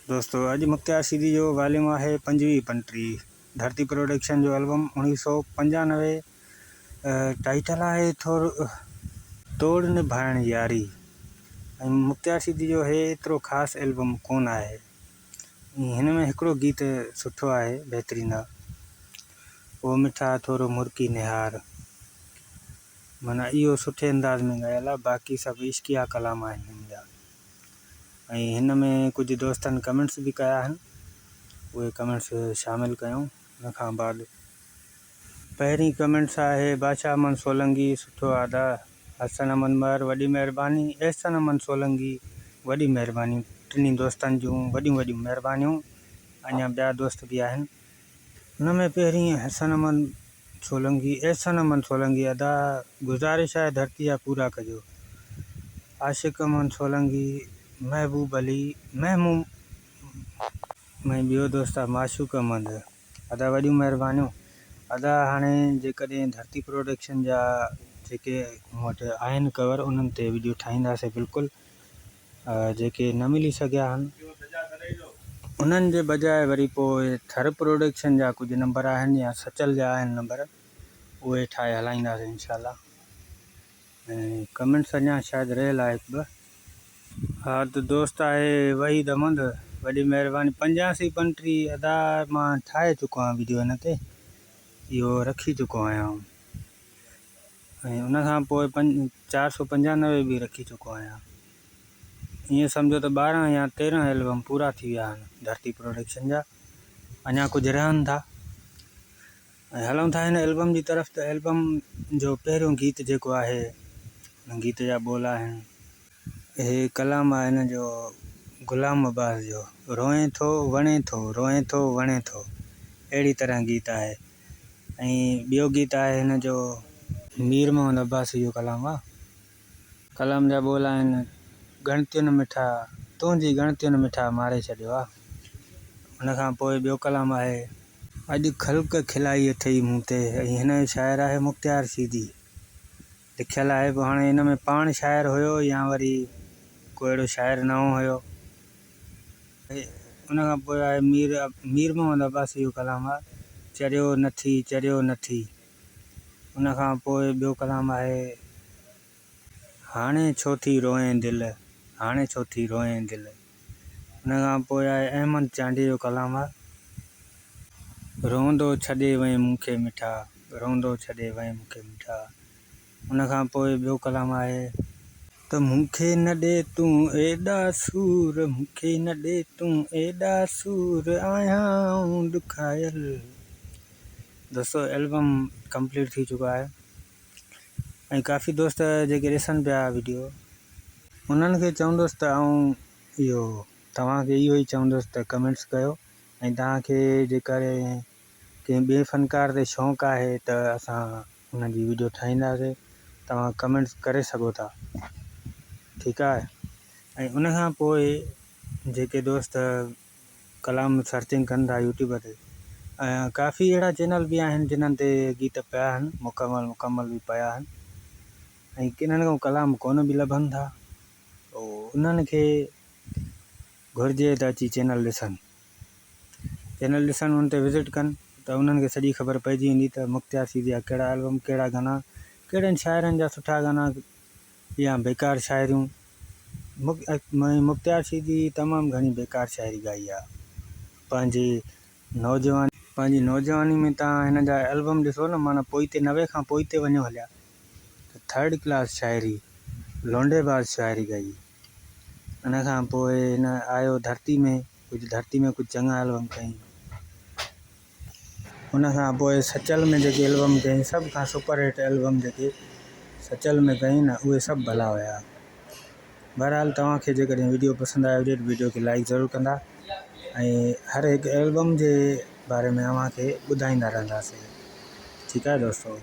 दोस्तों अज मुख्तार सीधी जो वॉल्यूम है 5वीं पंटी धरती प्रोडक्शन जो एल्बम 1995 टाइटल है तोड़ निभाइण यारी। मुख्तार सीधी जो है एतरो खास एल्बम कोन है। हिन में हिकड़ो गीत सुठो है बेहतरीन है, वो मिठा थोड़ो मुर्की निहार, माना इहो सुठे अंदाज में गायल है। बाकी सब इश्किया कलाम है हिन में। कुछ दोस्तन कमेंट्स भी कया हन, वो कमेंट्स शामिल कयूं। उन खां बाद पहिरीं कमेंट्स है बादशाह अमन सोलंकी सुठो आदा, हसन अमन मर वॾी महिरबानी, एहसन अमन सोलंकी वॾी महिरबानी। टिनी दोस्तन जूं वॾियूं वॾियूं महिरबानियूं। अञा ॿिया दोस्त भी आहिनि। उन में पहिरीं हसन अमन सोलंकी एहसन अमन सोलंकी अदा, गुज़ारिश है धरती जा पूरा कजो। आशिक अमन सोलंकी महबूब अली महमूम मैं बियो दोस्त माशूक अहमद अदा वॾियूं महिरबानियूं। अदा हाणे जेकॾहिं धरती प्रोडक्शन जा जेके मूं वटि आहिनि कवर, उन्हनि ते वीडियो ठाहींदासीं बिल्कुलु। जेके न मिली सघिया आहिनि उन्हनि जे बजाए वरी पोइ थर प्रोडक्शन जा कुझु नंबर आहिनि या सचल जा आहिनि नंबर, उहे ठाहे हलाईंदासीं इंशाल्लाह। ऐं कमेंट्स अञा शायदि रहियल आहे हिकु ॿ। हाँ तो दोस्त है वहीद अहमद वॾी महिरबानी। 85 पंटी अदा मां ठाहे चुको आहियां वीडियो हिन ते, इहो रखी चुको आहियां। ऐं उन खां पोइ 495 भी रखी चुको आहियां। ईअं सम्झो त 12 या 13 एल्बम पूरा थी विया आहिनि धरती प्रोडक्शन जा। अञा कुझु रहनि था ऐं हलूं था हिन एल्बम जी तरफ़। त एल्बम जो पहिरियों गीत जेको आहे, गीत जा बोल आहिनि, हे कलाम आहे हिन जो गुलाम अब्बास जो, रोए थो वणे थो रोए थो वणे थो, अहिड़ी तरह गीत आहे। ऐं ॿियो गीत आहे हिन जो मीर मोहम्मद अब्बासी जो कलाम आहे। कलाम जा बोल आहिनि, गणतियुनि मिठा तुंहिंजी गणतियुनि मिठा मारे छॾियो आहे। उन खां पोइ ॿियो कलाम आहे, अॼु ख़ल्क़ खिलाई अथई मूं ते। ऐं हिन जो शाइर आहे मुख्तार सीधी लिखियल आहे। पोइ हाणे हिन में पाण शाइर हुयो या वरी कोई अहिड़ो शाइर न हुयो। उन खां पोइ आहे मीर मोहम्मद अब्बासी जो कलाम आहे, चरियो नथी चरियो नथी। उन खां पोइ ॿियो कलाम आहे, हाणे छो थी रोए दिलि हाणे छो थी रोए दिलि। उन खां पोइ आहे अहमद चांडी जो कलाम आहे, रोंदो छॾे वए मूंखे मिठा रोंदो छॾे वए मूंखे मिठा। उन खां पोइ ॿियो कलाम आहे, त मूंखे न ॾे तूं एॾा सूर मूंखे न ॾे तूं एॾा सूर आहियां ॾुखायल। दोस्तों एल्बम कंप्लीट थी चुका है। ऐं काफ़ी दोस्त जेके ॾिसनि पिया वीडियो, उन्हनि खे चवंदुसि त इहो तव्हांखे इहो ई चवंदुसि त कमेंट्स कयो। ऐं तव्हांखे जेकॾहिं कंहिं ॿिए फ़नकार ते शौक़ु आहे त असां हुन जी वीडियो ठाहींदासीं, तव्हां कमेंट्स करे सघो था, ठीकु आहे। ऐं उन खां पोइ जेके दोस्त कलाम सर्चिंग कनि था यूट्यूब ते, काफ़ी अहिड़ा चैनल भी आहिनि जिन्हनि ते गीत पिया आहिनि मुकमल भी पिया आहिनि। ऐं किन्हनि खां कलाम कोन बि लभनि था, उन्हनि खे घुरिजे त अची चैनल ॾिसनि उन ते विज़िट कनि, त उन्हनि खे सॼी ख़बर पइजी वेंदी त मुख्तार सीधी जा कहिड़ा एल्बम, कहिड़ा गाना, कहिड़नि शाइरनि जा सुठा गाना या बेकार शाइरियूं। मुख्तार सीधी तमामु घणी बेकार शाइरी गाई आहे। पंहिंजी नौजवानी में तव्हां हिन जा एल्बम ॾिसो न, माना पोइते 90 खां पोइते वञो हलिया, थर्ड क्लास शाइरी लोंडेबाज़ शाइरी गाई। उन खां पोइ हिन आयो धरती में कुझु चङा एल्बम कई। उन खां पोइ सचल में जेके एल्बम कई, सभ खां सुपर हिट एल्बम जेके सचल में कई न, उहे सभु भला हुया। बहरहाल तव्हांखे जेकॾहिं वीडियो पसंदि आयो हुजे त वीडियो खे लाइक ज़रूरु कंदा ऐं हर हिकु एल्बम जे बारे में अव्हांखे ॿुधाईंदा रहंदासीं, ठीकु आहे दोस्तों।